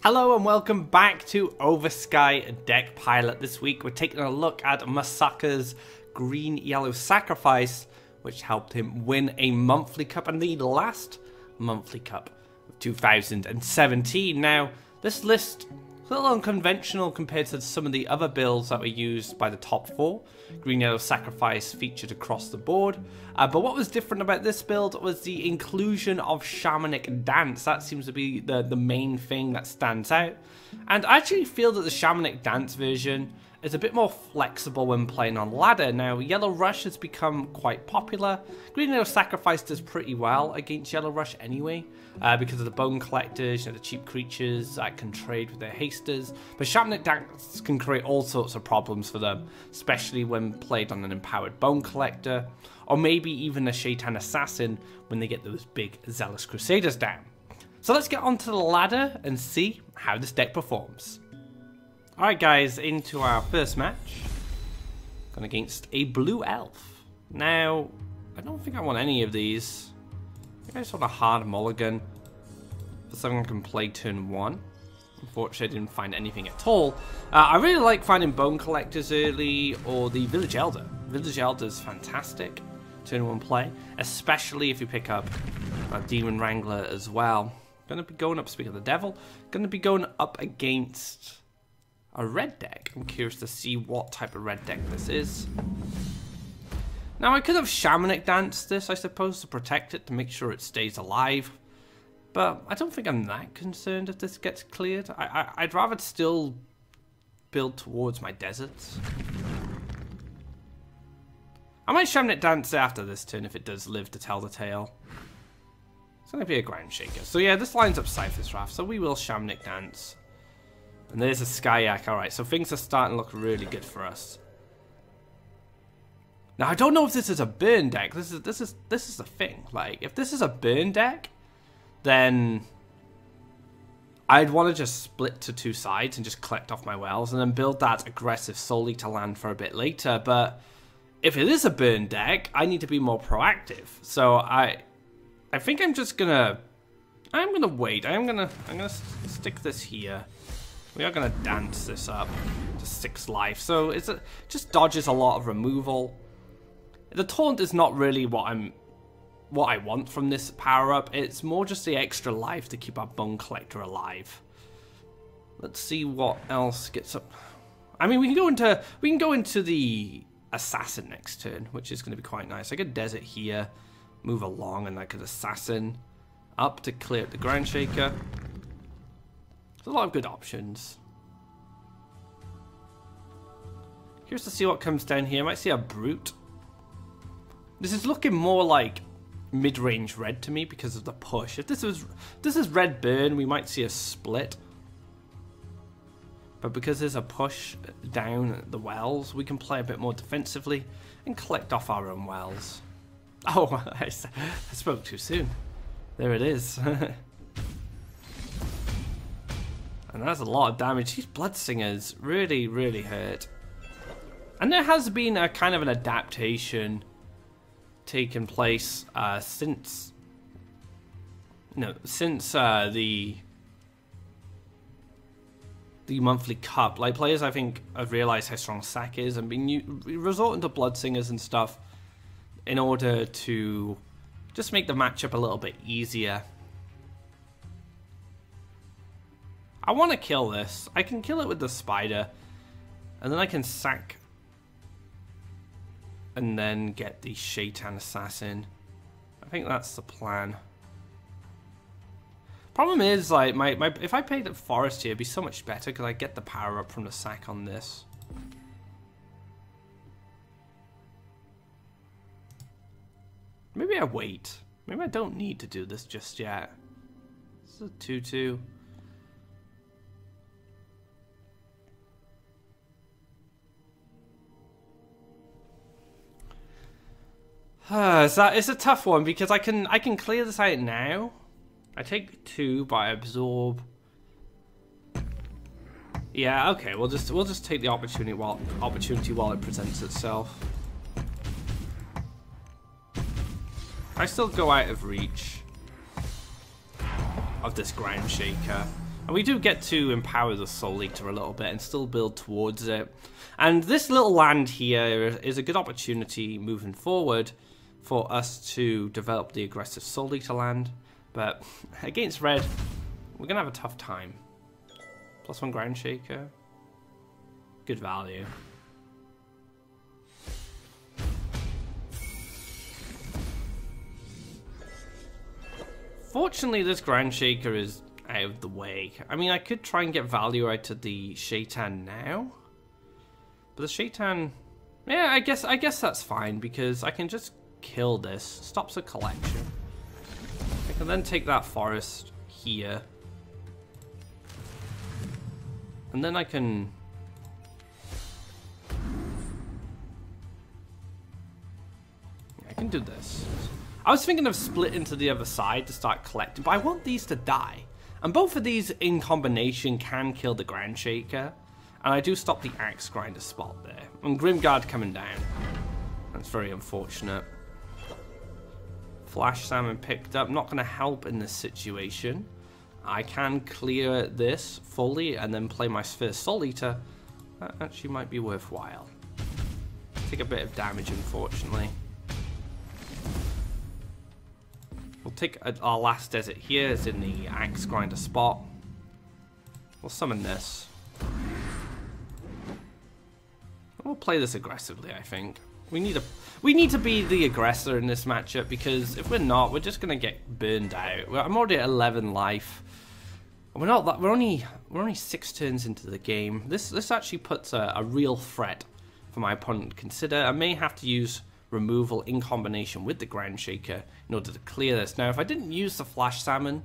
Hello and welcome back to Oversky Deck Pilot. This week we're taking a look at Masaka's green-yellow sacrifice, which helped him win a monthly cup and the last monthly cup of 2017. Now, this list is a little unconventional compared to some of the other builds that were used by the top four. Green-yellow sacrifice featured across the board. But what was different about this build was the inclusion of Shamanic Dance. That seems to be the main thing that stands out. And I actually feel that the Shamanic Dance version is a bit more flexible when playing on ladder. Now, Yellow Rush has become quite popular. Green-yellow sacrifice does pretty well against Yellow Rush anyway, because of the bone collectors, the cheap creatures that can trade with their hasters. But Shamanic Dance can create all sorts of problems for them, especially when played on an empowered bone collector, or maybe even a Shaitan Assassin when they get those big Zealous Crusaders down. So let's get onto the ladder and see how this deck performs. Alright guys, into our first match. Going against a blue elf. Now, I don't think I want any of these. I think I just want a hard mulligan for something I can play turn 1. Unfortunately, I didn't find anything at all. I really like finding Bone Collectors early, or the Village Elder. Village Elder is fantastic turn 1 play, especially if you pick up a Demon Wrangler as well. Going to be going up, speaking of the devil, going to be going up against a red deck. I'm curious to see what type of red deck this is. Now, I could have Shamanic Danced this, I suppose, to protect it, to make sure it stays alive. But I don't think I'm that concerned if this gets cleared. I'd rather still build towards my deserts. I might Shamanic Dance after this turn if it does live to tell the tale. It's going to be a Ground Shaker. So yeah, this lines up Cypher's Wrath, so we will Shamanic Dance. And there's a Skyak. Alright, so things are starting to look really good for us. Now, I don't know if this is a burn deck. This is the thing. Like, if this is a burn deck, then I'd want to just split to two sides and just collect off my wells and then build that aggressive Soul Eater land for a bit later. But if it is a burn deck, I need to be more proactive. So I think I'm gonna wait. I'm gonna stick this here. We are going to dance this up to 6 life, so it just dodges a lot of removal. The taunt is not really what I want from this power-up. It's more just the extra life to keep our Bone Collector alive. Let's see what else gets up. I mean, we can go into the Assassin next turn, which is going to be quite nice. I could Desert here, move along, and I could Assassin up to clear up the Ground Shaker. There's a lot of good options. Curious to see what comes down here. I might see a Brute. This is looking more like mid-range red to me because of the push. If this is red burn, we might see a split. But because there's a push down the wells, we can play a bit more defensively and collect off our own wells. Oh, I spoke too soon. There it is. And that's a lot of damage. These Bloodsingers really, really hurt. And there has been a kind of an adaptation taking place since the monthly cup. Like, players, I think, have realized how strong Sack is and been resorting to Bloodsingers and stuff in order to just make the matchup a little bit easier. I want to kill this. I can kill it with the spider. And then I can sack. And then get the Shaitan Assassin. I think that's the plan. Problem is, like, if I played at Forest here, it'd be so much better because I get the power up from the sack on this. Maybe I wait. Maybe I don't need to do this just yet. This is a 2-2. It's a tough one because I can clear this out now. I take 2, but I absorb. Yeah, okay. We'll just take the opportunity while it presents itself. I still go out of reach of this Ground Shaker. And we do get to empower the Soul Eater a little bit and still build towards it. And this little land here is a good opportunity moving forward for us to develop the aggressive Soul Eater land. But against red, we're going to have a tough time. +1 Ground Shaker. Good value. Fortunately, this Ground Shaker is out of the way. I mean, I could try and get value out of the Shaitan now. But the Shaitan... Yeah, I guess that's fine, because I can just kill this. Stops a collection. I can then take that forest here. And then I can... I can do this. I was thinking of splitting to the other side to start collecting, but I want these to die. And both of these in combination can kill the Ground Shaker. And I do stop the Axe Grinder spot there. And Grimguard coming down. That's very unfortunate. Flash Salmon picked up. Not going to help in this situation. I can clear this fully and then play my first Soul Eater. That actually might be worthwhile. Take a bit of damage, unfortunately. We'll take our last desert here. It's in the Axe Grinder spot. We'll summon this. We'll play this aggressively, I think. We need to be the aggressor in this matchup, because if we're not, we're just gonna get burned out. I'm already at 11 life. We're not that. We're only 6 turns into the game. This actually puts a real threat for my opponent to consider. I may have to use removal in combination with the Ground Shaker in order to clear this. Now, if I didn't use the Flash Salmon,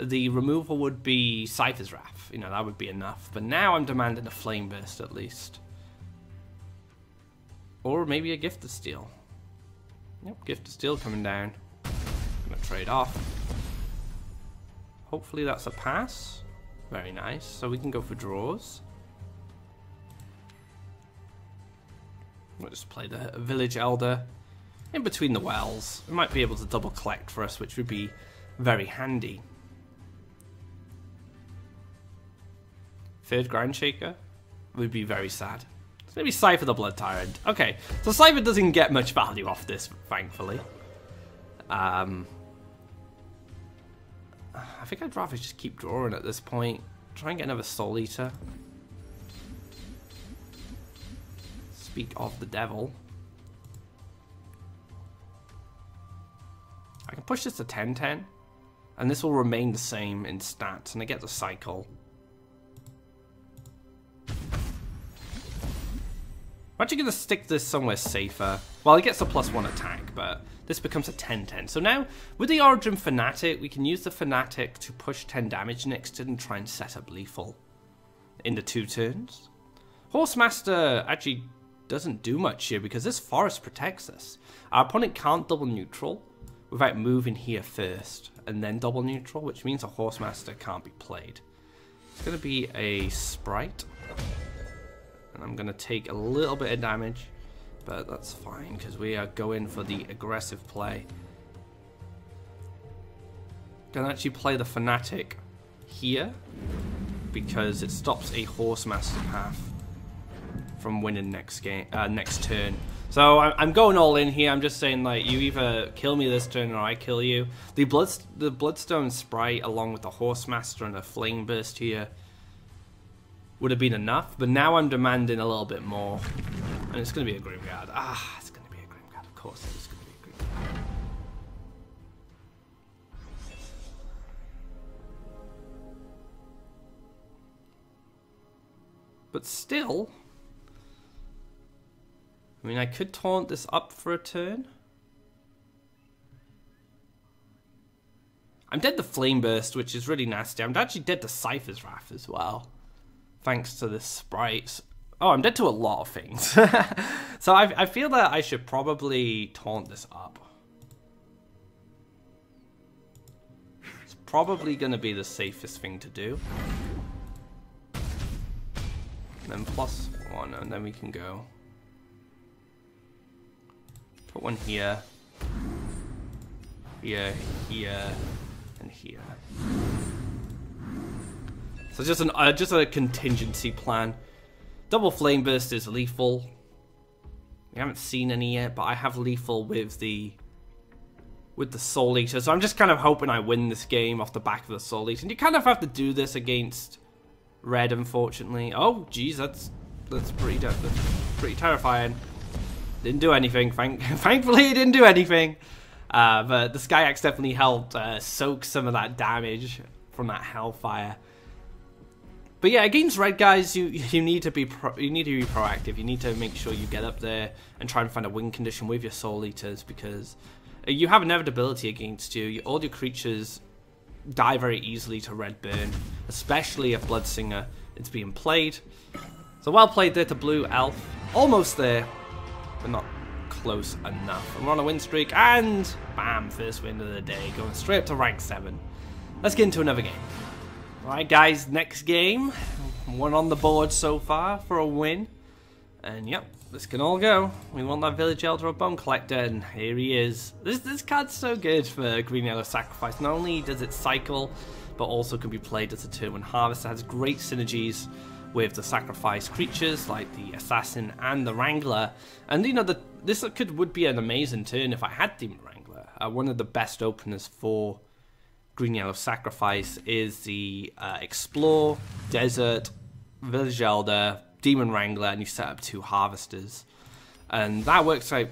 the removal would be Scyther's Wrath. You know, that would be enough. But now I'm demanding a Flame Burst at least. Or maybe a Gift of Steel. Yep, Gift of Steel coming down. I'm gonna trade off. Hopefully that's a pass. Very nice. So we can go for draws. We'll just play the Village Elder in between the wells. We might be able to double collect for us, which would be very handy. Third Ground Shaker would be very sad. It's going to be Cypher the Blood Tyrant. Okay, so Cypher doesn't get much value off this, thankfully. I think I'd rather just keep drawing at this point. Try and get another Soul Eater. Speak of the devil. I can push this to 10-10, and this will remain the same in stats, and I get the cycle. I'm actually going to stick this somewhere safer. Well, it gets a +1 attack, but this becomes a 10-10. So now, with the Origin Fanatic, we can use the Fanatic to push 10 damage next turn and try and set up lethal in the 2 turns. Horsemaster actually doesn't do much here because this forest protects us. Our opponent can't double neutral without moving here first and then double neutral, which means a Horsemaster can't be played. It's going to be a Sprite. And I'm going to take a little bit of damage, but that's fine because we are going for the aggressive play. Gonna actually play the Fanatic here because it stops a Horsemaster path from winning next turn. So I'm going all in here. I'm just saying, like, you either kill me this turn or I kill you. The Bloodstone Sprite along with the Horsemaster and a Flame Burst here would have been enough, but now I'm demanding a little bit more. And it's going to be a Grimguard. Ah, it's going to be a Grimguard. Of course it is going to be a Grimguard. But still, I mean, I could taunt this up for a turn. I'm dead to Flame Burst, which is really nasty. I'm actually dead to Cypher's Wrath as well, thanks to this Sprite. Oh, I'm dead to a lot of things. So I feel that I should probably taunt this up. It's probably going to be the safest thing to do. And then +1, and then we can go. Put one here. Here, here, and here. So just a contingency plan. Double Flame Burst is lethal. We haven't seen any yet, but I have lethal with the Soul Eater. So I'm just kind of hoping I win this game off the back of the Soul Eater. And you kind of have to do this against red, unfortunately. Oh, geez, that's pretty terrifying. Didn't do anything. Thankfully, it didn't do anything. But the Sky Axe definitely helped soak some of that damage from that Hellfire. But yeah, against red guys, you need to be proactive. You need to make sure you get up there and try and find a win condition with your Soul Eaters, because you have inevitability against you. All your creatures die very easily to red burn, especially if Bloodsinger is being played. So well played there to blue elf. Almost there, but not close enough. And we're on a win streak, and bam, first win of the day, going straight up to rank 7. Let's get into another game. Alright guys, next game. One on the board so far for a win. And yep, this can all go. We want that Village Elder or Bone Collector, and here he is. This card's so good for Green Yellow Sacrifice. Not only does it cycle, but also can be played as a turn 1 harvest. It has great synergies with the sacrifice creatures like the Assassin and the Wrangler. And you know, this would be an amazing turn if I had Demon Wrangler. One of the best openers for Green Yellow Sacrifice is the Explore, Desert, Village Elder, Demon Wrangler, and you set up 2 Harvesters. And that works out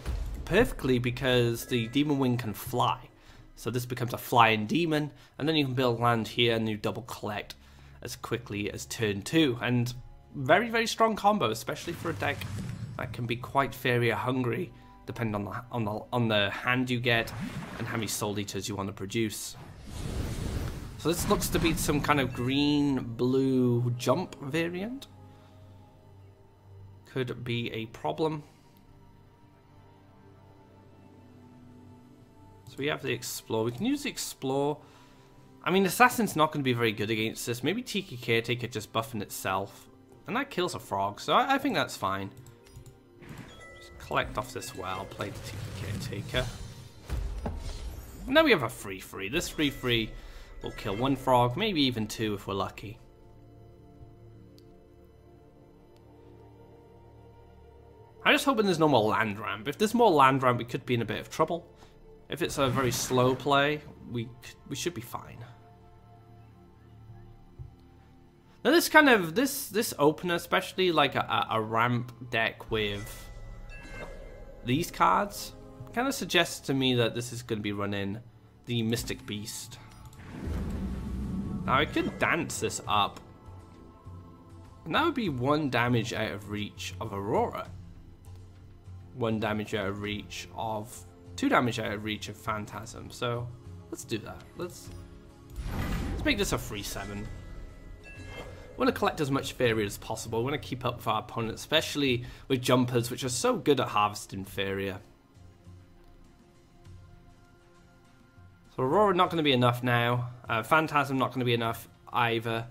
perfectly because the Demon Wing can fly. So this becomes a flying demon, and then you can build land here and you double collect as quickly as turn 2. And very, very strong combo, especially for a deck that can be quite Faeria hungry, depending on the hand you get and how many Soul Eaters you want to produce. So this looks to be some kind of green-blue jump variant. Could be a problem. So we have the Explore. We can use the Explore. I mean, Assassin's not going to be very good against this. Maybe Tiki Caretaker just buffing itself. And that kills a frog, so I think that's fine. Just collect off this well, play the Tiki Caretaker. And now we have a 3-3. This 3-3 will kill 1 frog, maybe even 2 if we're lucky. I'm just hoping there's no more land ramp. If there's more land ramp, we could be in a bit of trouble. If it's a very slow play, we should be fine. Now this kind of this opener, especially like a ramp deck with these cards, kind of suggests to me that this is going to be running the Mystic Beast. Now I could dance this up, and that would be 1 damage out of reach of Aurora. 1 damage out of reach of 2 damage out of reach of Phantasm. So let's do that. Let's make this a 3-7. We want to collect as much Faeria as possible. We want to keep up with our opponent, especially with jumpers, which are so good at harvesting Faeria. So Aurora not going to be enough now. Phantasm not going to be enough either.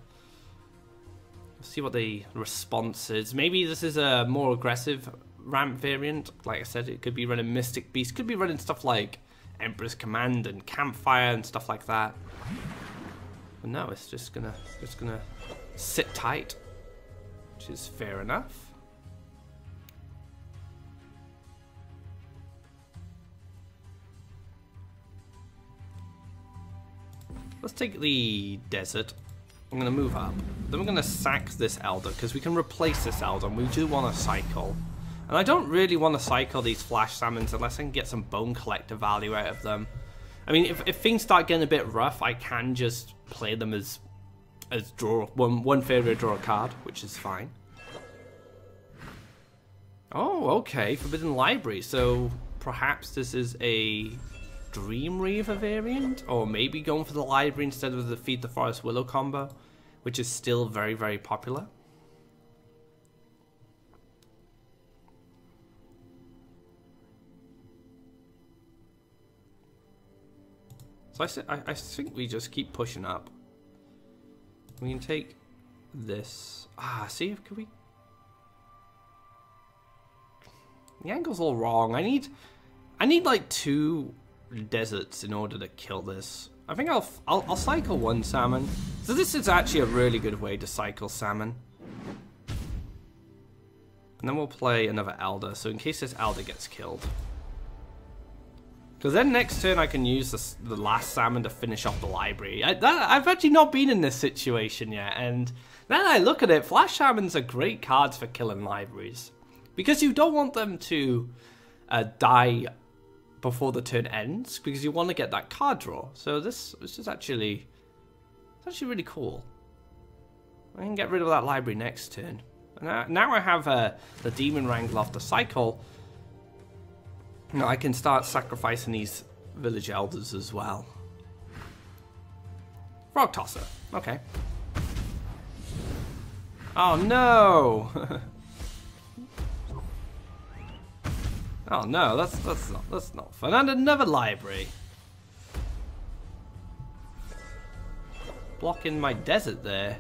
Let's see what the response is. Maybe this is a more aggressive ramp variant. Like I said, it could be running Mystic Beast. Could be running stuff like Emperor's Command and Campfire and stuff like that. But no, it's just gonna sit tight, which is fair enough. Let's take the Desert. I'm going to move up. Then we're going to sack this Elder, because we can replace this Elder, and we do want to cycle. And I don't really want to cycle these Flash Salmons unless I can get some Bone Collector value out of them. I mean, if things start getting a bit rough, I can just play them as draw one Faeria, draw a card, which is fine. Oh, okay, Forbidden Library. So perhaps this is a Dream Reaver variant, or maybe going for the library instead of the Feed the Forest Willow combo, which is still very, very popular. So I think we just keep pushing up. We can take this. See if could we. The angle's all wrong. I need like 2 deserts in order to kill this. I think I'll cycle one salmon. So this is actually a really good way to cycle salmon. And then we'll play another elder, so in case this elder gets killed. Because then next turn I can use the last salmon to finish off the library. I've actually not been in this situation yet, and now that I look at it, flash salmons are great cards for killing libraries. Because you don't want them to die before the turn ends, because you want to get that card draw. So this is actually, it's actually really cool. I can get rid of that library next turn. And now I have the Demon Wrangler off the cycle. Now I can start sacrificing these village elders as well. Frog Tosser, okay. Oh no! Oh no, that's not fun. And another library. Blocking my desert there.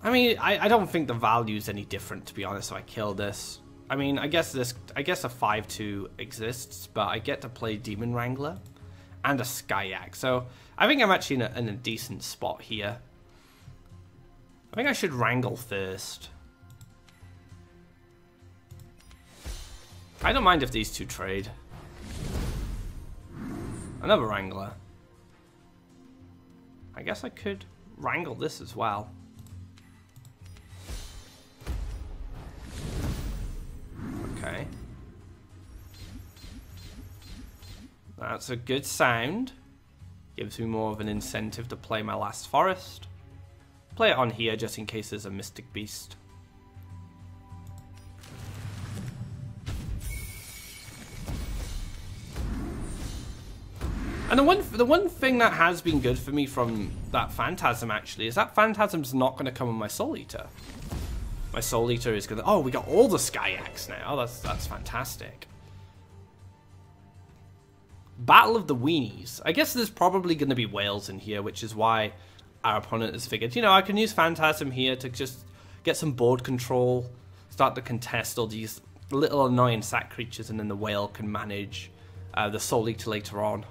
I mean, I don't think the value is any different, to be honest, if I kill this. I mean, I guess a 5/2 exists, but I get to play Demon Wrangler and a Skyak, so I think I'm actually in a decent spot here. I think I should wrangle first. I don't mind if these two trade. Another Wrangler. I guess I could wrangle this as well. Okay. That's a good sound. Gives me more of an incentive to play my last forest. Play it on here just in case there's a Mystic Beast. And the one thing that has been good for me from that Phantasm actually is that Phantasm's not going to come on my Soul Eater. My Soul Eater is going to... Oh, we got all the Skyaks now. That's fantastic. Battle of the Weenies. I guess there's probably going to be whales in here, which is why our opponent has figured, you know, I can use Phantasm here to just get some board control, start to contest all these little annoying sack creatures, and then the whale can manage the Soul Eater later on.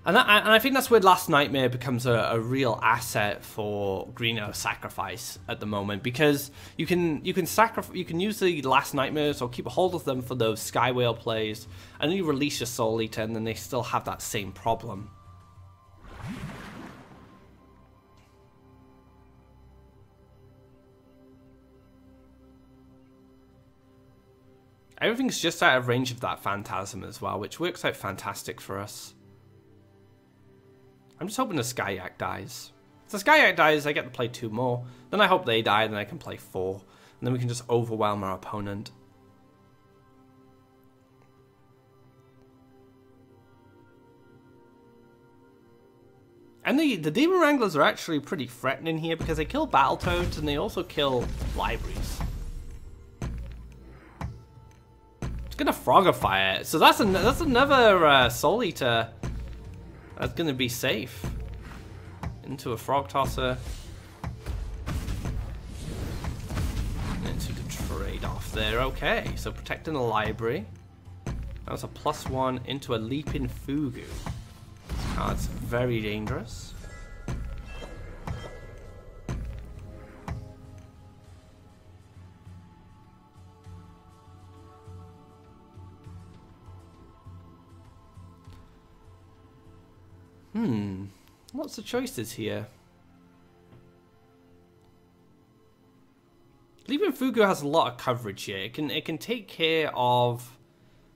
And I think that's where Last Nightmare becomes a real asset for Green Arrow Sacrifice at the moment, because you can use the Last Nightmares or keep a hold of them for those Sky Whale plays, and then you release your Soul Eater, and then they still have that same problem. Everything's just out of range of that Phantasm as well, which works out fantastic for us. I'm just hoping the Skyak dies. If the Skyak dies, I get to play 2 more. Then I hope they die, then I can play 4. And then we can just overwhelm our opponent. And the Demon Wranglers are actually pretty threatening here because they kill Battletoads and they also kill libraries. It's gonna Frogify it. So that's another Soul Eater. That's going to be safe. Into a Frog Tosser. Into the trade-off there. Okay, so protecting the library. That was a +1 into a Leaping Fugu. This card's very dangerous. Lots of choices here. Leaping Fugu has a lot of coverage here. It can take care of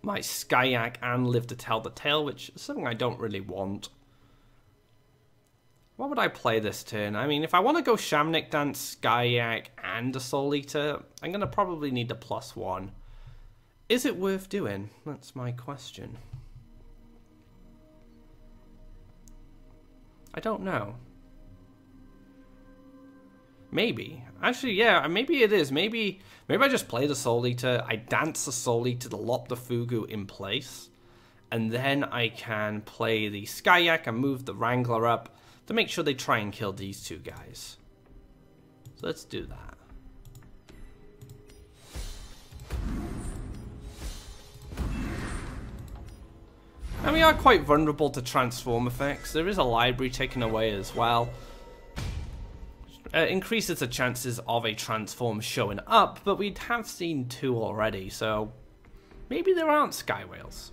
my Skyak and live to tell the tale, which is something I don't really want. What would I play this turn? I mean, if I want to go Shamanic Dance, Skyak, and a Soul Eater, I'm going to probably need the +1. Is it worth doing? That's my question. I don't know. Maybe. Actually, yeah, maybe it is. Maybe I just play the Soul Eater, I dance the Soul Eater to lop the Fugu in place, and then I can play the Skyak and move the Wrangler up to make sure they try and kill these two guys. So let's do that. we are quite vulnerable to transform effects. There is a library taken away as well. Increases the chances of a transform showing up, but we have seen 2 already, so maybe there aren't sky whales.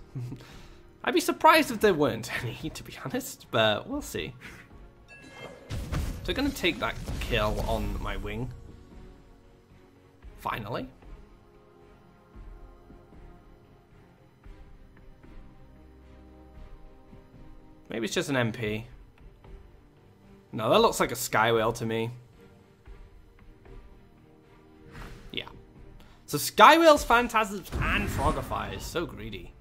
I'd be surprised if there weren't any, to be honest, but we'll see. So I'm going to take that kill on my wing. Finally. Maybe it's just an MP. No, that looks like a sky whale to me. Yeah. So sky whales, phantasms, and frogify. So greedy.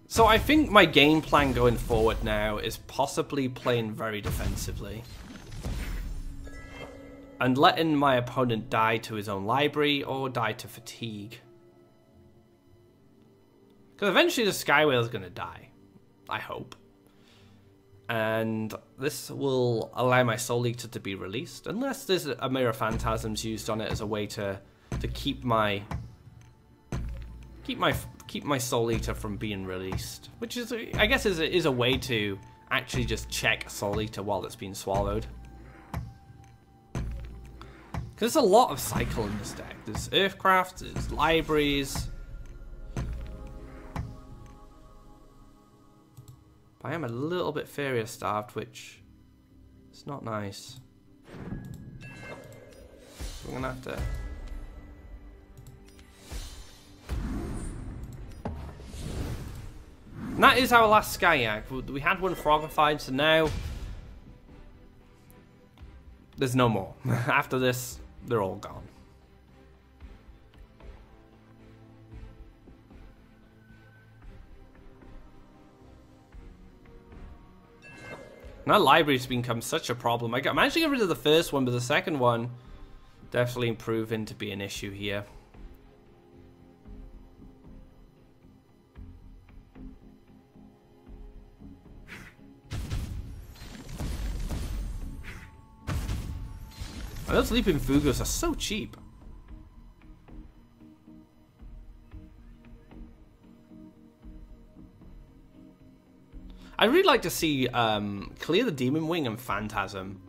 So I think my game plan going forward now is possibly playing very defensively. And letting my opponent die to his own library or die to fatigue. Because eventually the sky whale is going to die. I hope. And this will allow my Soul Eater to be released. Unless there's a Mirror Phantasms used on it as a way to keep my Soul Eater from being released. Which is, I guess, is a way to actually just check Soul Eater while it's being swallowed. Because there's a lot of cycle in this deck. There's Earthcraft, there's libraries. But I am a little bit Faeria starved, which is not nice. So we're going to have to... And that is our last Skyak. We had one Frogified, so now... There's no more. After this, they're all gone. Now library's become such a problem. I managed to get rid of the first one, but the second one definitely proving to be an issue here. And those Leaping Fugos are so cheap. I'd really like to see clear the Demon Wing and Phantasm,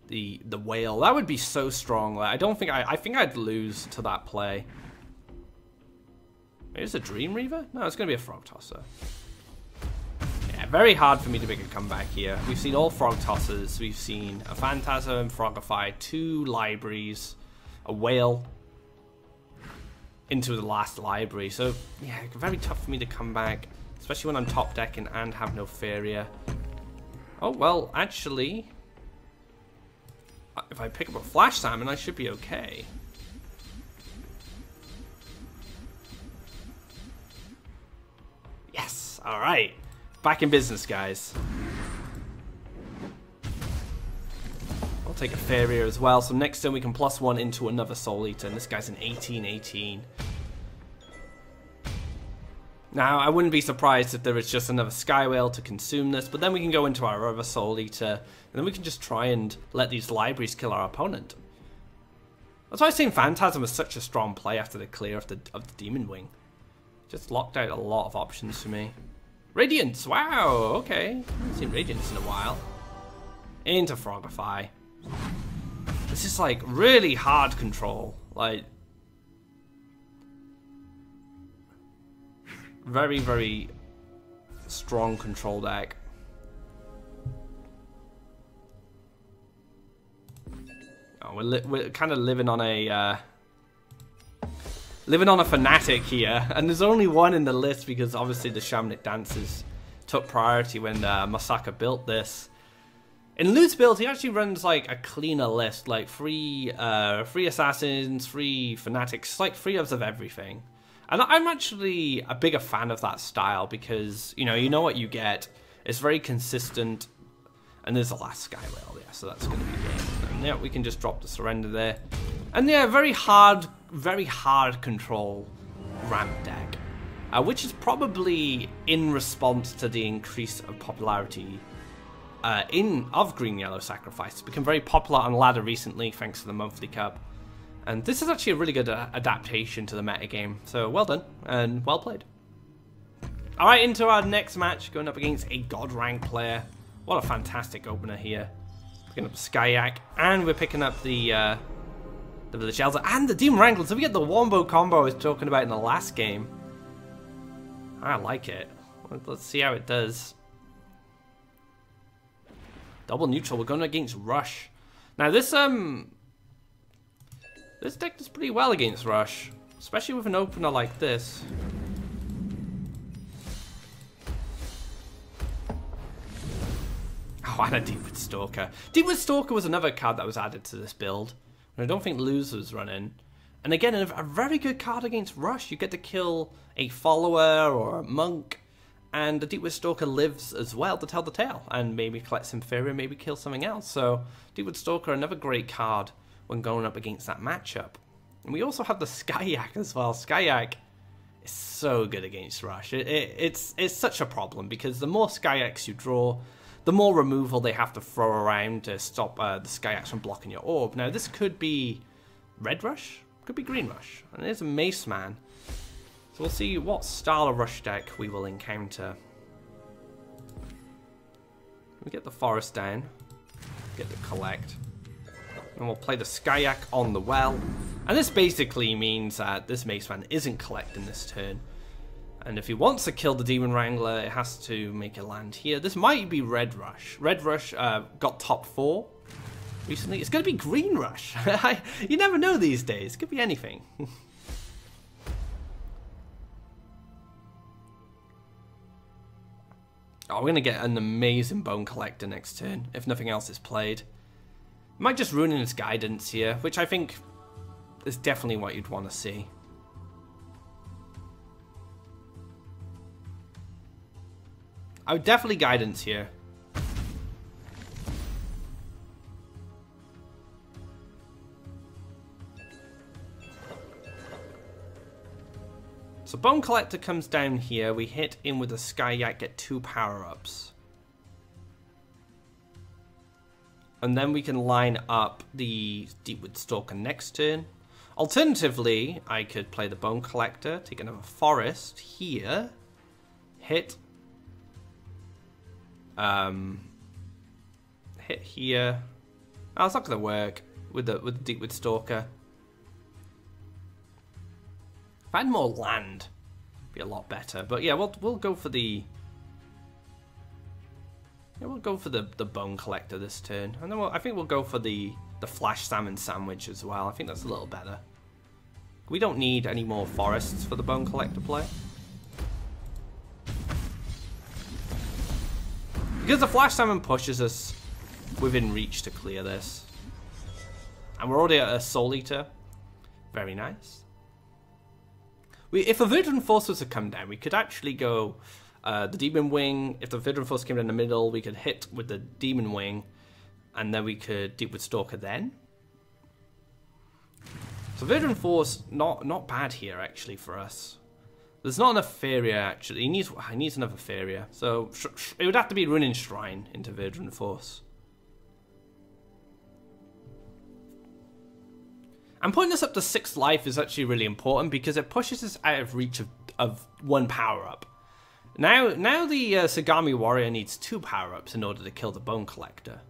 the whale. That would be so strong. Like, I don't think I think I'd lose to that play. Maybe it's a Dream Reaver? No, it's gonna be a Frog Tosser. Yeah, very hard for me to make a comeback here. We've seen all Frog Tossers. We've seen a Phantasm, Frogify, 2 libraries, a whale into the last library. So yeah, very tough for me to come back. Especially when I'm top decking and have no Faeria. Oh, well, actually, if I pick up a Flash Salmon, I should be okay. Yes! Alright. Back in business, guys. I'll take a Faeria as well. So next turn we can +1 into another Soul Eater. And this guy's an 18/18. Now, I wouldn't be surprised if there is just another Sky Whale to consume this, but then we can go into our other Soul Eater, and then we can just try and let these libraries kill our opponent. That's why I think Phantasm was such a strong play after the clear of the Demon Wing. Just locked out a lot of options for me. Radiance, wow, okay. I haven't seen Radiance in a while. Into Frogify. This is like really hard control, like... Very, very strong control deck. Oh, we're kind of living on a fanatic here, and there's only one in the list because obviously the Shamanic Dancers took priority when Masaka built this. In Loot's build, he actually runs like a cleaner list, like three assassins, 3 fanatics, like 3 of everything. And I'm actually a bigger fan of that style because, you know what you get. It's very consistent. And there's the last Sky Whale, yeah, so that's going to be good. And yeah, we can just drop the Surrender there. And yeah, very hard control ramp deck. Which is probably in response to the increase of popularity of Green Yellow Sacrifice. It's become very popular on ladder recently, thanks to the Monthly Cup. And this is actually a really good adaptation to the metagame. So well done and well played. Alright, into our next match, going up against a God rank player. What a fantastic opener here. Picking up Skyak, and we're picking up the Village Elder and the Demon Wrangler. So we get the wombo combo I was talking about in the last game. I like it. Let's see how it does. Double neutral, we're going against Rush. Now this deck does pretty well against Rush, especially with an opener like this. Oh, and a Deepwood Stalker. Deepwood Stalker was another card that was added to this build. And I don't think Lose was running. And again, a very good card against Rush. You get to kill a follower or a monk. And the Deepwood Stalker lives as well to tell the tale. And maybe collect some Faeria, maybe kill something else. So, Deepwood Stalker, another great card when going up against that matchup. And we also have the Skyak as well. Skyak is so good against Rush. It's such a problem because the more Skyaks you draw, the more removal they have to throw around to stop the Skyaks from blocking your orb. Now, this could be Red Rush, could be Green Rush, and there's a Mace Man. So we'll see what style of Rush deck we will encounter. We get the Forest down, get the Collect, and we'll play the Skyak on the well. And this basically means that this Mace Man isn't collecting this turn. And if he wants to kill the Demon Wrangler, it has to make a land here. This might be Red Rush. Red Rush got top 4 recently. It's going to be Green Rush. You never know these days. It could be anything. Oh, we're going to get an amazing Bone Collector next turn, if nothing else is played. Might just ruin his Guidance here, which I think is definitely what you'd want to see. I would definitely Guidance here. So Bone Collector comes down here. We hit in with a Skyak, get 2 power-ups. And then we can line up the Deepwood Stalker next turn. Alternatively, I could play the Bone Collector, take another Forest here, hit here. Oh, it's not going to work with the Deepwood Stalker. If I had more land, it'd be a lot better. But yeah, we'll go for the the Bone Collector this turn, and then I think we'll go for the Flash Salmon Sandwich as well. I think that's a little better. We don't need any more forests for the Bone Collector play. Because the Flash Salmon pushes us within reach to clear this. And we're already at a Soul Eater. Very nice. If a Verdant Force was to come down, we could actually go the Demon Wing. If the Verdant Force came down the middle, we could hit with the Demon Wing. And then we could Deepwood Stalker then. So Verdant Force, not bad here actually for us. There's not enough Faeria, actually. He needs another Faeria. So it would have to be running Shrine into Verdant Force. And putting this up to 6th life is actually really important because it pushes us out of reach of 1 power-up. Now the Sagami Warrior needs 2 power-ups in order to kill the Bone Collector.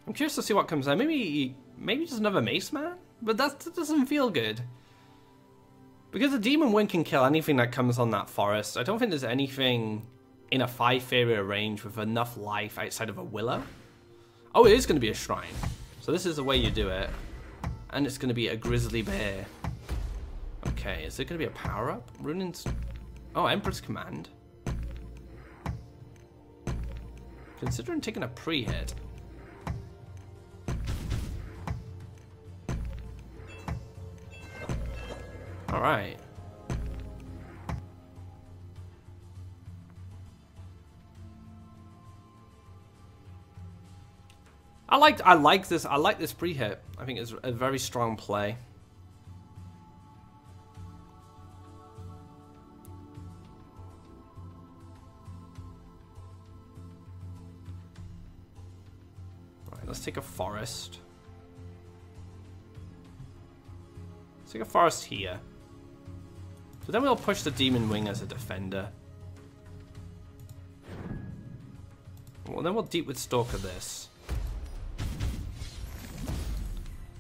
I'm curious to see what comes out. Maybe just another Mace Man? But that doesn't feel good. Because the Demon Wing can kill anything that comes on that forest, I don't think there's anything in a 5 Faeria range with enough life outside of a Willow. Oh, it is going to be a Shrine. So this is the way you do it. And it's going to be a Grizzly Bear. Okay, is there going to be a power-up? Runin's... Oh, Emperor's Command. Considering taking a pre-hit. Alright. I like this pre-hit. I think it's a very strong play. let's take a forest. Let's take a forest here. So then we'll push the Demon Wing as a defender. Well, then we'll Deepwood Stalker this.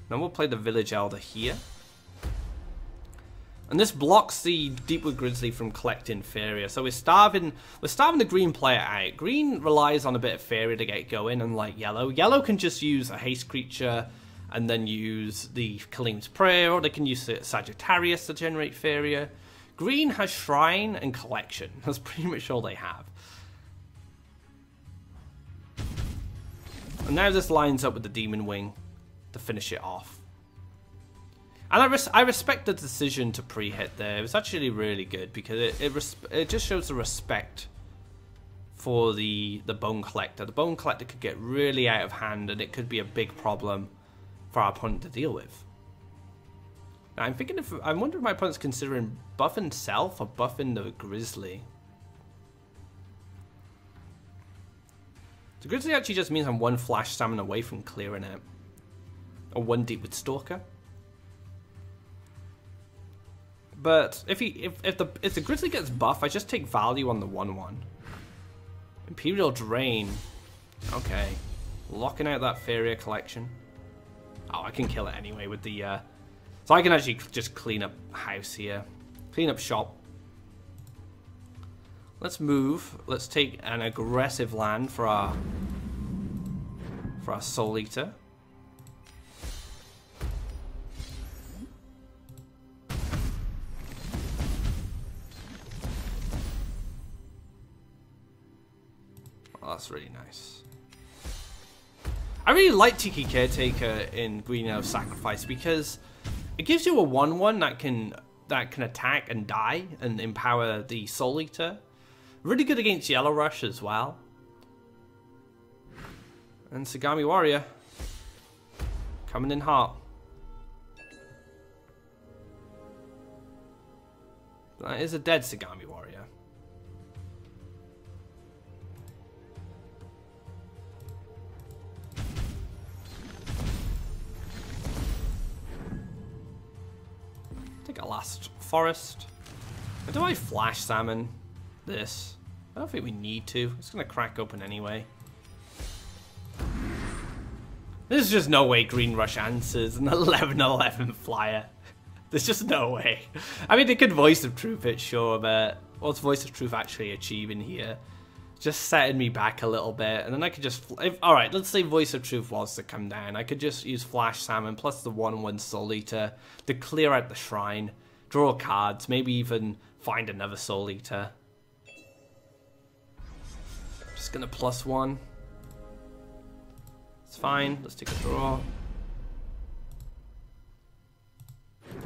Then we'll play the Village Elder here. And this blocks the Deepwood Grizzly from collecting Faeria. So we're starving the green player out. Green relies on a bit of Faeria to get going, unlike yellow. Yellow can just use a haste creature and then use the Kalim's Prayer, or they can use Sagittarius to generate Faeria. Green has Shrine and Collection. That's pretty much all they have. And now this lines up with the Demon Wing to finish it off. And I respect the decision to pre-hit there. It was actually really good because it just shows the respect for the Bone Collector. The Bone Collector could get really out of hand and it could be a big problem for our opponent to deal with. Now, I'm wondering if my opponent's considering buffing Self or buffing the Grizzly. The Grizzly actually just means I'm one Flash Salmon away from clearing it. Or one Deepwood Stalker. But if the Grizzly gets buff, I just take value on the 1/1. Imperial Drain. Okay. Locking out that Faeria collection. Oh, I can kill it anyway with the... So I can actually just clean up house here. Clean up shop. Let's move. Let's take an aggressive land for our Soul Eater. Oh, that's really nice. I really like Tiki Caretaker in Green Yellow Sacrifice because it gives you a 1/1 that can attack and die and empower the Soul Eater. Really good against Yellow Rush as well. And Sagami Warrior coming in hot. That is a dead Sagami Warrior. Take a last forest. Or do I Flash Salmon this? I don't think we need to. It's going to crack open anyway. There's just no way Green Rush answers an 11/11 flyer. There's just no way. I mean, they could Voice of Truth it, sure, but what's Voice of Truth actually achieving here? Just setting me back a little bit, and then I could just... Alright, let's say Voice of Truth was to come down. I could just use Flash Salmon plus the 1/1 Soul Eater to clear out the Shrine, draw cards, maybe even find another Soul Eater. Just gonna +1. It's fine. Let's take a draw.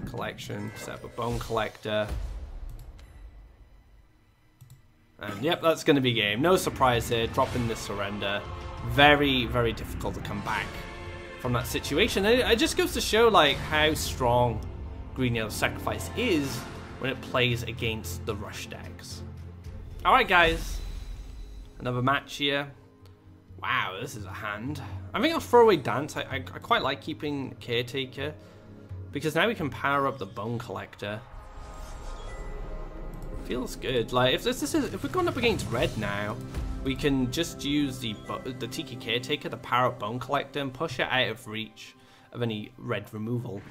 Collection. Set up a Bone Collector. And yep, that's going to be game. No surprise here. Dropping the Surrender. Very, very difficult to come back from that situation. And it just goes to show like how strong Green Yellow Sacrifice is when it plays against the Rush decks. Alright guys. Another match here. Wow, this is a hand. I think I'll throw away Dance. I quite like keeping Caretaker because now we can power up the Bone Collector. Feels good. Like if we're going up against red now, we can just use the Tiki Caretaker to power up Bone Collector and push it out of reach of any red removal.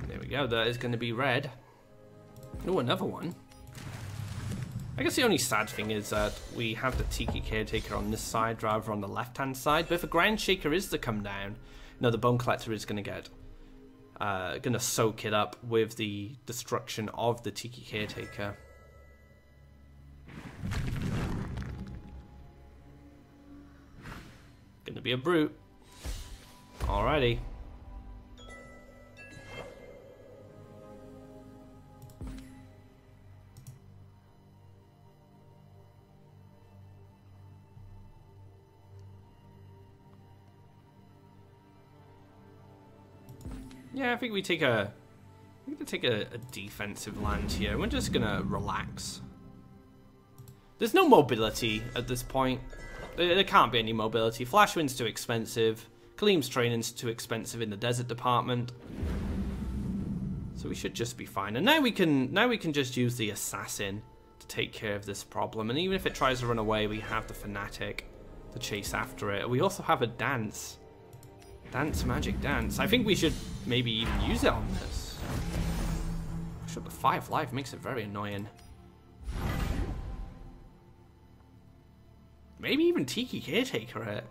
There we go. That is going to be red. Oh, another one. I guess the only sad thing is that we have the Tiki Caretaker on this side rather than on the left-hand side. But if a Ground Shaker is to come down, the Bone Collector is going to get... gonna soak it up with the destruction of the Tiki Caretaker. Gonna be a brute. Alrighty. Yeah, I think we take a defensive land here. We're just gonna relax. There's no mobility at this point. There can't be any mobility. Flashwind's too expensive. Kaleem's training's too expensive in the desert department. So we should just be fine. And now we can just use the assassin to take care of this problem. And even if it tries to run away, we have the fanatic to chase after it. We also have a dance. Dance, magic dance. I think we should maybe even use it on this. Push up the 5 life makes it very annoying. Maybe even Tiki Caretaker it.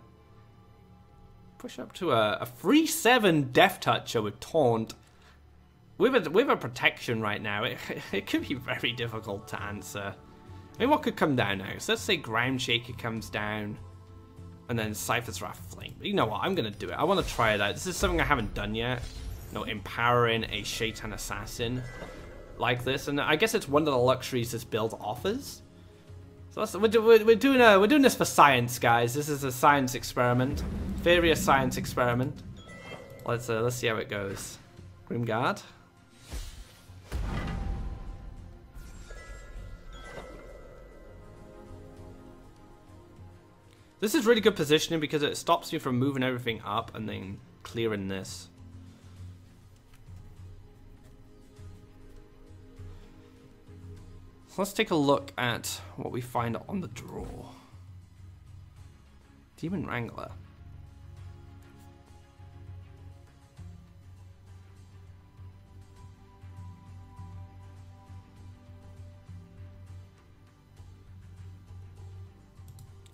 Push up to a 3/7 Death Toucher with Taunt. With a protection right now, it could be very difficult to answer. I mean, what could come down now? So let's say Ground Shaker comes down, and then Cypher's Wrath Flame. You know what? I'm going to do it. I want to try it out. This is something I haven't done yet. You know, empowering a Shaitan Assassin like this. And I guess it's one of the luxuries this build offers. So we're doing this for science, guys. This is a science experiment. Faeria science experiment. Let's see how it goes. Grimguard. This is really good positioning because it stops me from moving everything up and then clearing this. So let's take a look at what we find on the draw. Demon Wrangler.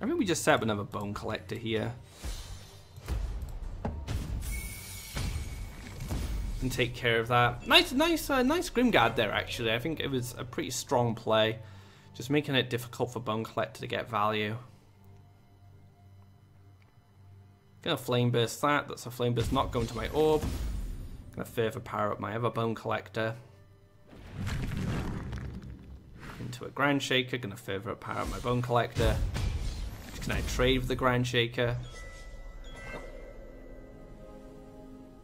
I mean, we just set up another Bone Collector here. And take care of that. Nice Grimguard there, actually. I think it was a pretty strong play. Just making it difficult for Bone Collector to get value. Gonna Flame Burst that. That's a Flame Burst not going to my orb. Gonna further power up my other Bone Collector. Into a Ground Shaker. Gonna further up power up my Bone Collector. Can I trade with the Ground Shaker?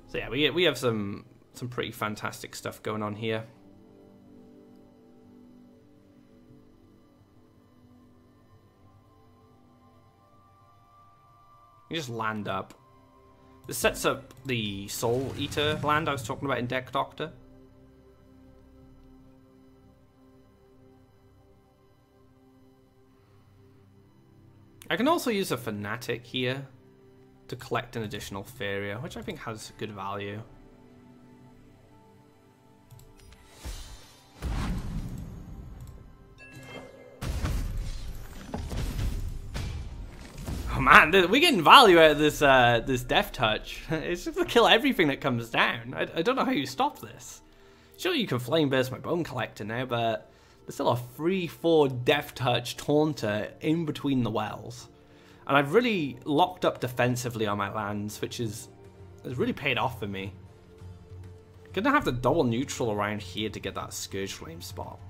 So yeah, we have some pretty fantastic stuff going on here. You just land up. This sets up the Soul Eater land I was talking about in Deck Doctor. I can also use a Fanatic here to collect an additional Faeria, which I think has good value. Oh man, we're getting value out of this this Death Touch. It's just to kill everything that comes down. I don't know how you stop this. Sure, you can Flame Burst my Bone Collector now, but there's still a 3/4 Death Touch Taunter in between the wells. And I've really locked up defensively on my lands, which has really paid off for me. Gonna have to double neutral around here to get that Scourge Flame spot.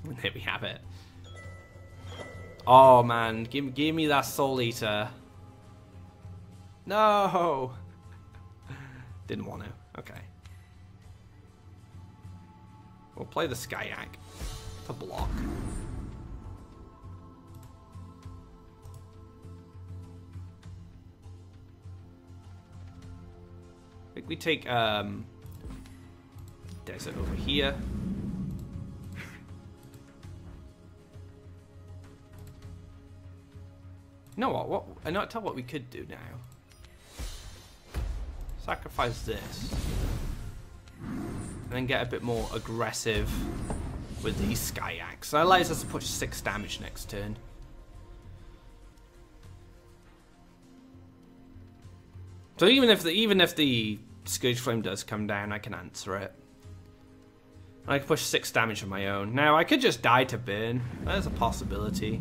And there we have it. Oh man, give me that Soul Eater. No! Didn't want to. Okay. We'll play the Skyak to block. I think we take Desert over here. You know what? I know. Tell what we could do now. Sacrifice this. And then get a bit more aggressive with these Skyaks. That allows us to push 6 damage next turn. So even if the Scourge Flame does come down, I can answer it. I can push 6 damage of my own. Now I could just die to burn. There's a possibility.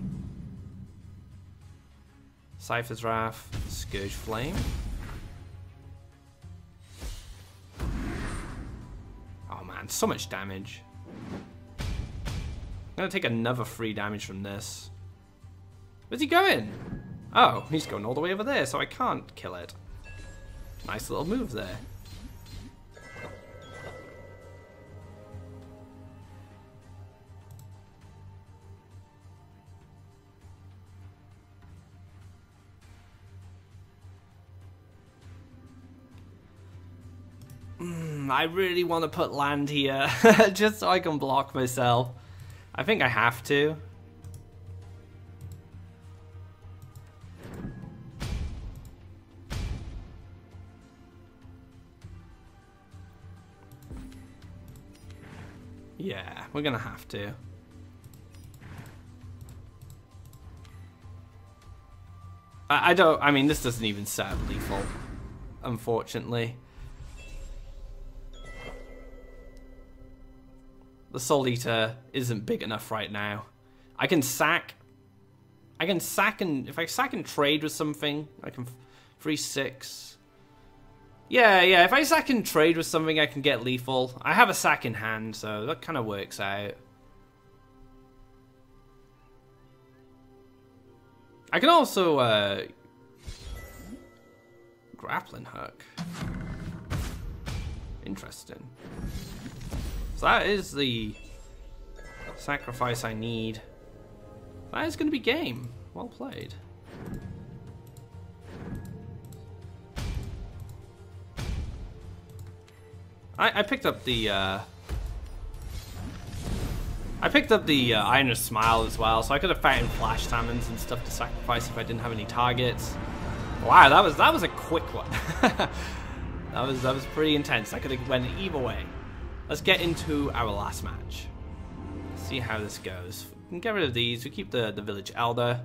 Cypher's Wrath, Scourge Flame. Oh man, so much damage. I'm gonna take another 3 damage from this. Where's he going? Oh, he's going all the way over there, so I can't kill it. Nice little move there. I really want to put land here, just so I can block myself. I think I have to. Yeah, we're gonna have to. I mean, this doesn't even set up lethal, unfortunately. The Soul Eater isn't big enough right now. I can sack and if I sack and trade with something, I can 3-6. Yeah, if I sack and trade with something, I can get lethal. I have a sack in hand, so that kind of works out. I can also grappling hook. Interesting. So that is the sacrifice I need. That is going to be game. Well played. I picked up the Iron Smile as well, so I could have found flash salmons and stuff to sacrifice if I didn't have any targets. Wow, that was a quick one. that was pretty intense. I could have went either way. Let's get into our last match. See how this goes. We can get rid of these. We keep the village elder.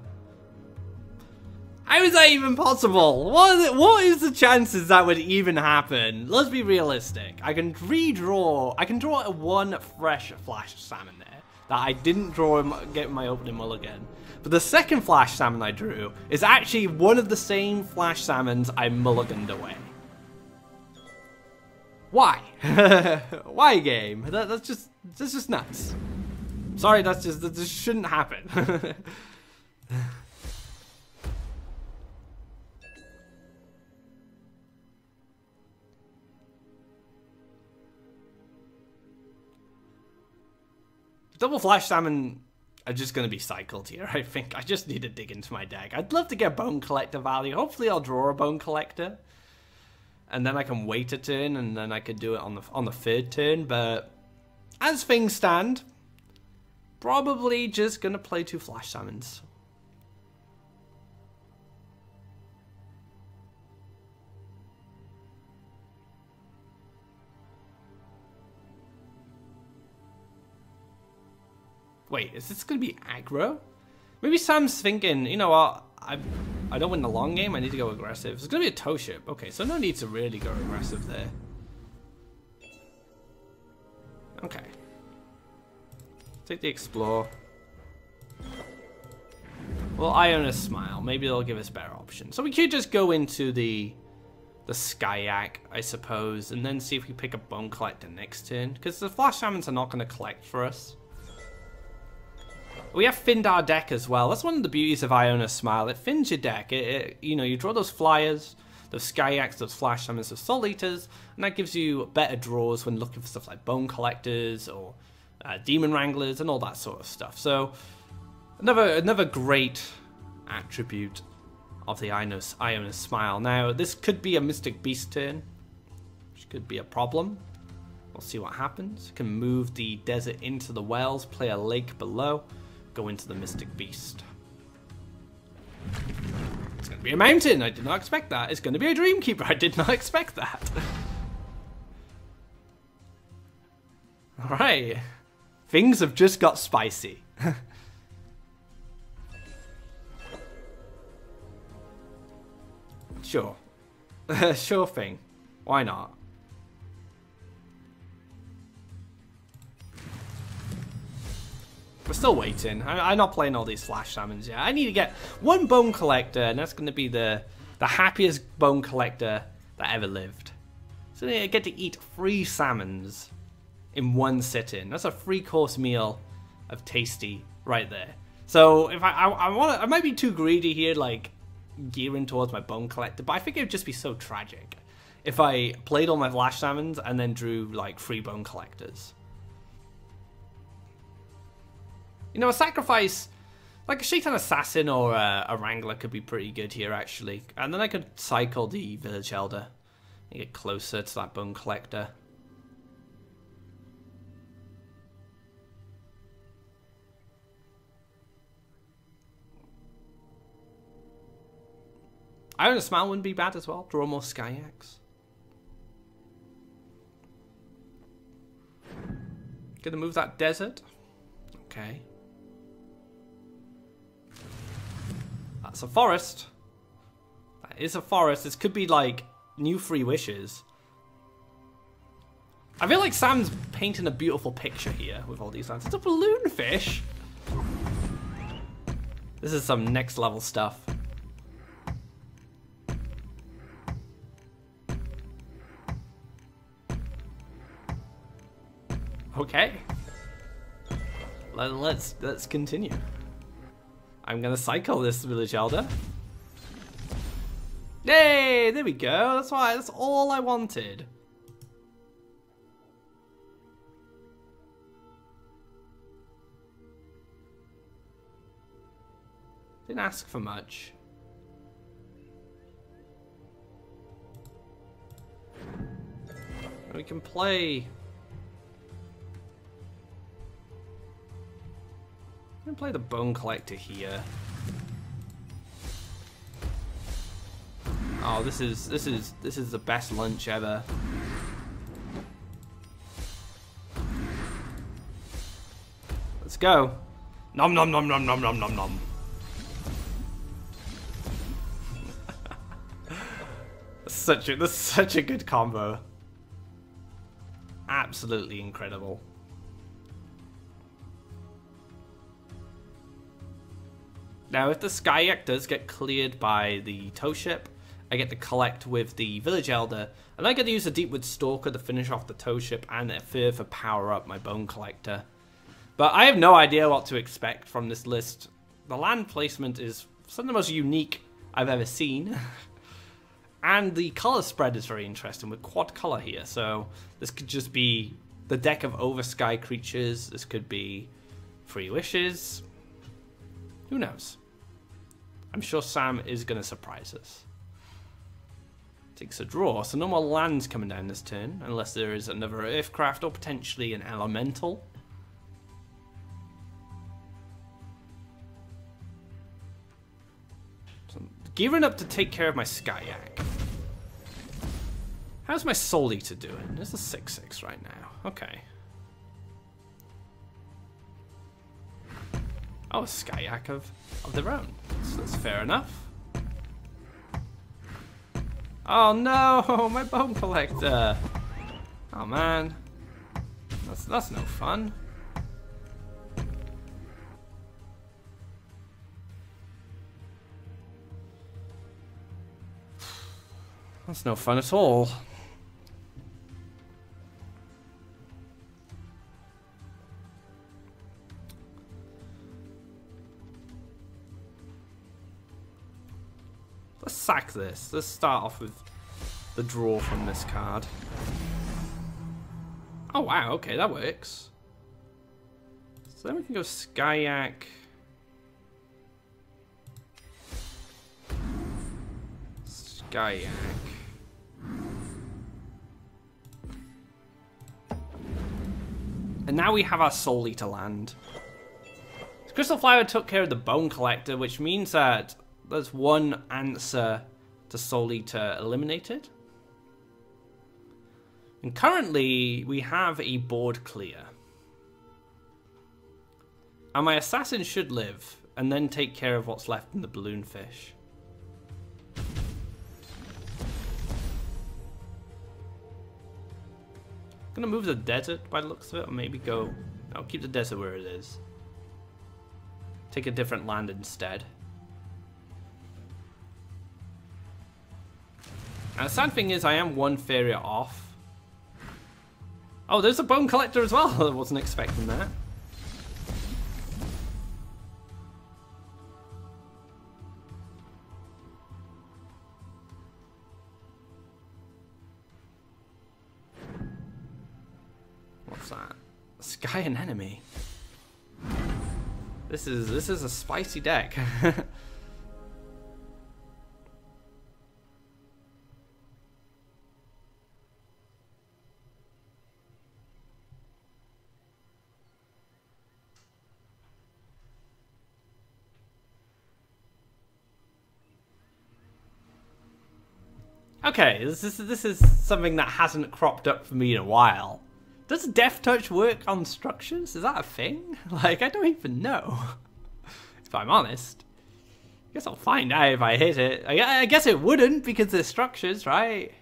How is that even possible? What is the chances that would even happen? Let's be realistic. I can redraw. I can draw one fresh flash salmon there that I didn't draw get my opening mulligan. But the second flash salmon I drew is actually one of the same flash salmons I mulliganed away. Why? Why, game? That's just nuts. Sorry, that just shouldn't happen. Double flash salmon are just going to be cycled here, I think. I just need to dig into my deck. I'd love to get bone collector value. Hopefully I'll draw a bone collector. And then I can wait a turn, and then I could do it on the third turn. But as things stand, probably just going to play 2 flash salmons. Wait, is this going to be aggro? Maybe Sam's thinking, you know what, I don't win the long game, I need to go aggressive. It's going to be a tow ship. Okay, so no need to really go aggressive there. Okay. Take the explore. Well, Iona Smile. Maybe they'll give us better options. So we could just go into the Skyak, I suppose, and then see if we pick a Bone Collector next turn. Because the Flash Salmons are not going to collect for us. We have thinned our deck as well. That's one of the beauties of Iona Smile. It thins your deck. You know, you draw those flyers, those Skyaks, those Flash Summons, those Soul Eaters, and that gives you better draws when looking for stuff like Bone Collectors or Demon Wranglers and all that sort of stuff. So, another great attribute of the Iona Smile. Now, this could be a Mystic Beast turn, which could be a problem. We'll see what happens. Can move the desert into the wells, play a lake below, go into the Mystic Beast. It's going to be a mountain. I did not expect that. It's going to be a Dreamkeeper. I did not expect that. Alright. Things have just got spicy. Sure. Sure thing. Why not? We're still waiting. I'm not playing all these Flash Salmons yet. I need to get one Bone Collector, and that's going to be the happiest Bone Collector that ever lived. So I get to eat 3 salmons in one sitting. That's a 3-course meal of tasty right there. So if I might be too greedy here, like gearing towards my Bone Collector, but I think it would just be so tragic if I played all my Flash Salmons and then drew like 3 Bone Collectors. You know, a sacrifice, like a Shaitan Assassin or a Wrangler could be pretty good here, actually. And then I could cycle the Village Elder Get closer to that bone collector. Iron Smile wouldn't be bad as well. Draw more Skyax. Gonna move that desert. Okay. That's a forest. That is a forest. This could be like new free wishes. I feel like Sam's painting a beautiful picture here with all these lands. It's a balloon fish. This is some next level stuff. Okay. Let's continue. I'm gonna cycle this village elder. Yay! There we go. That's why. That's all I wanted. Didn't ask for much. We can play. I'm gonna play the Bone Collector here. Oh, this is the best lunch ever. Let's go. Nom nom nom nom nom nom nom nom. That's such a good combo. Absolutely incredible. Now, if the Skyax does get cleared by the tow ship, I get to collect with the Village Elder, and I get to use the Deepwood Stalker to finish off the tow ship and further power up my Bone Collector. But I have no idea what to expect from this list. The land placement is some of the most unique I've ever seen. And the color spread is very interesting with quad color here. So this could just be the deck of Oversky creatures. This could be Free Wishes. Who knows? I'm sure Sam is going to surprise us. Takes a draw, so no more lands coming down this turn, unless there is another Earthcraft or potentially an Elemental. So I'm gearing up to take care of my Skyax. How's my Soul Eater doing? It's a 6/6 right now. Okay. Oh, a Skyax of their own. So that's fair enough. Oh no, my Bone Collector. Oh man, that's no fun. That's no fun at all. Let's sack this. Let's start off with the draw from this card. Oh wow, okay, that works. So then we can go Skyax. Skyax. And now we have our Soul Eater land. Crystal Flower took care of the Bone Collector, which means that there's one answer to Soul Eater eliminated. And currently, we have a board clear. And my assassin should live, and then take care of what's left in the balloon fish. Gonna move the desert by the looks of it, or maybe go... I'll keep the desert where it is. Take a different land instead. And the sad thing is, I am one Faeria off. Oh, there's a Bone Collector as well. I wasn't expecting that. What's that? Sky and Enemy. This is a spicy deck. Okay, this is something that hasn't cropped up for me in a while. Does Death Touch work on structures? Is that a thing? Like, I don't even know. If I'm honest. I guess I'll find out if I hit it. I guess it wouldn't because they're structures, right?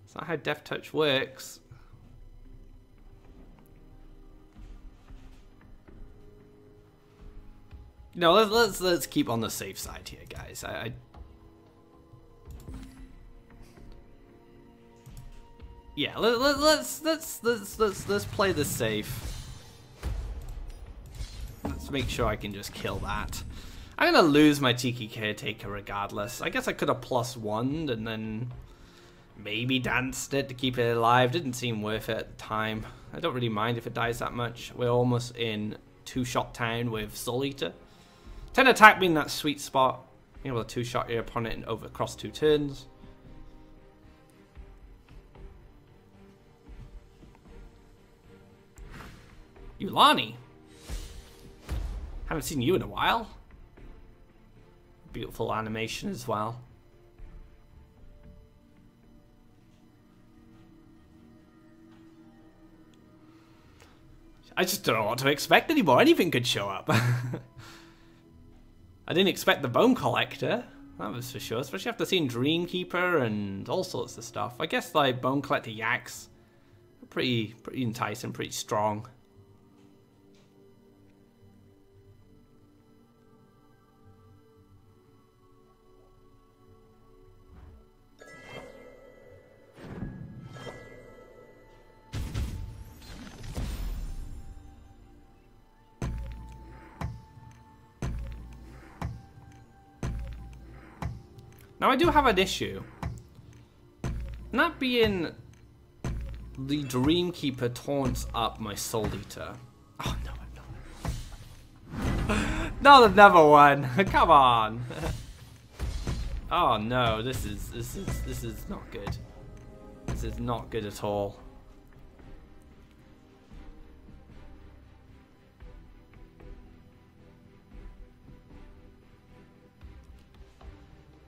That's not how Death Touch works. No, let's keep on the safe side here, guys. Yeah, let's play this safe. Let's make sure I can just kill that. I'm gonna lose my Tiki Caretaker regardless. I guess I could have +1'd and then maybe danced it to keep it alive. Didn't seem worth it at the time. I don't really mind if it dies that much. We're almost in two-shot town with Soul Eater. 10 attack being that sweet spot. Being able to two-shot your opponent over across 2 turns. Yulani. Haven't seen you in a while. Beautiful animation as well. I just don't know what to expect anymore. Anything could show up. I didn't expect the Bone Collector, that was for sure. Especially after seeing Dreamkeeper and all sorts of stuff. I guess like Bone Collector Yaks are pretty enticing, pretty strong. Now I do have an issue. Not being the Dreamkeeper taunts up my Soul Eater. Oh no, I'm not. Not another one. Come on. Oh no, this is not good. This is not good at all.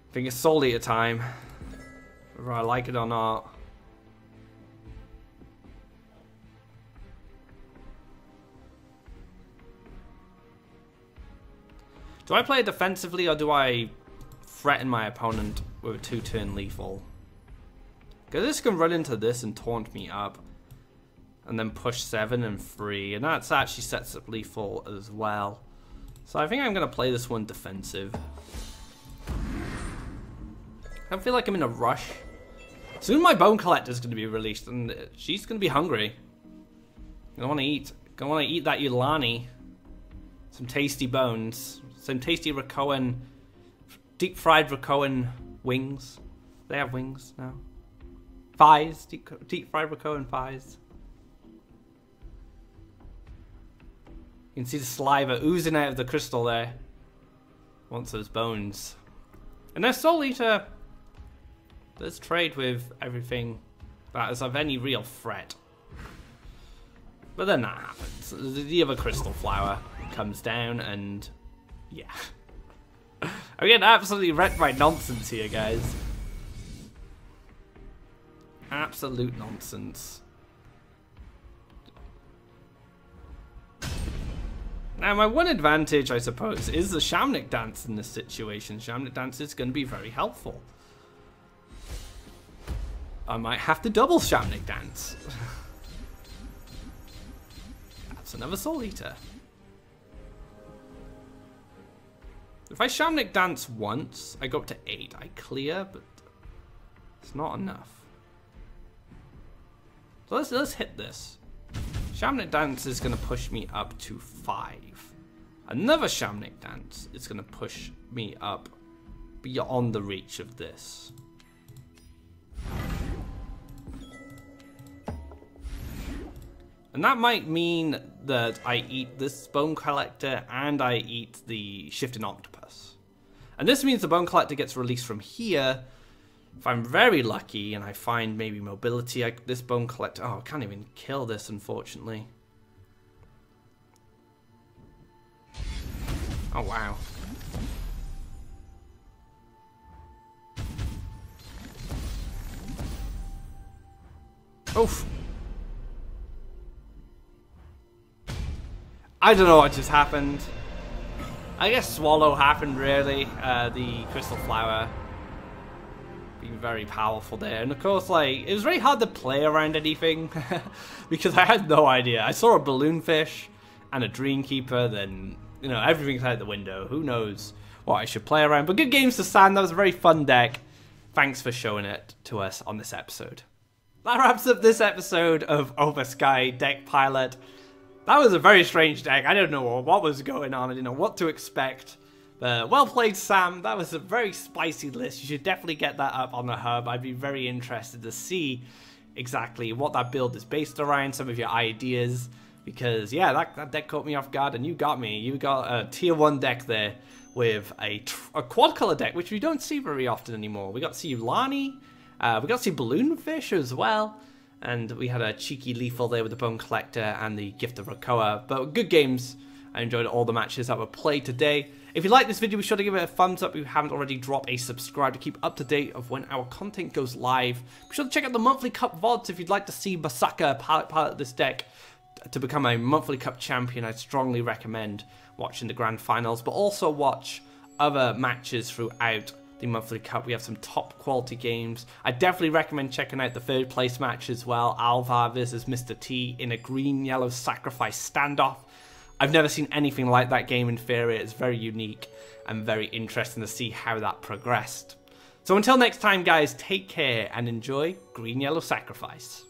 I think it's Soul Eater time, whether I like it or not. Do I play it defensively or do I threaten my opponent with a 2-turn lethal? Because this can run into this and taunt me up. And then push 7 and 3. And that actually sets up lethal as well. So I think I'm going to play this one defensive. I don't feel like I'm in a rush. Soon my Bone Collector is going to be released, and she's going to be hungry. Gonna want to eat. Gonna want to eat that Yulani. Some tasty bones. Some tasty Rakoan, deep fried Rakoan wings. They have wings now. Thighs, deep fried Rakoan thighs. You can see the saliva oozing out of the crystal there. Wants those bones. And their Soul Eater. Let's trade with everything that is of any real threat. But then that happens. The other crystal flower comes down and... yeah. I'm getting absolutely wrecked by nonsense here, guys. Absolute nonsense. Now, my one advantage, I suppose, is the Shamanic Dance in this situation. Shamanic Dance is going to be very helpful. I might have to double Shamanic Dance. That's another Soul Eater. If I Shamanic Dance once, I go up to 8. I clear, but it's not enough. So let's hit this. Shamanic Dance is going to push me up to 5. Another Shamanic Dance is going to push me up beyond the reach of this. And that might mean that I eat this Bone Collector and I eat the Shifting Octopus. And this means the Bone Collector gets released from here. If I'm very lucky and I find maybe mobility, this Bone Collector... oh, I can't even kill this, unfortunately. Oh, wow. Oof. I don't know what just happened. I guess Swallow happened, really. The Crystal Flower being very powerful there. And of course, like, it was very hard to play around anything because I had no idea. I saw a Balloon Fish and a Dreamkeeper, then, you know, everything's out the window. Who knows what I should play around. But good games to Sam. That was a very fun deck. Thanks for showing it to us on this episode. That wraps up this episode of Oversky Deck Pilot. That was a very strange deck. I don't know what was going on. I didn't know what to expect. But well played, Sam. That was a very spicy list. You should definitely get that up on the hub. I'd be very interested to see exactly what that build is based around, some of your ideas. Because, yeah, that deck caught me off guard, and you got me. You got a tier 1 deck there with a quad color deck, which we don't see very often anymore. We got to see Lani. We got to see Balloon Fish as well. And we had a cheeky Lethal there with the Bone Collector and the Gift of Rakoa. But good games. I enjoyed all the matches that were played today. If you like this video, be sure to give it a thumbs up. If you haven't already, drop a subscribe to keep up to date of when our content goes live. Be sure to check out the monthly Cup VODs if you'd like to see Masaka pilot this deck to become a monthly Cup champion. I'd strongly recommend watching the Grand Finals, but also watch other matches throughout the monthly Cup. We have some top quality games. I definitely recommend checking out the 3rd place match as well. Alvar versus Mr. T in a green-yellow sacrifice standoff. I've never seen anything like that game in Faeria. It's very unique and very interesting to see how that progressed. So until next time, guys, take care and enjoy Green-Yellow Sacrifice.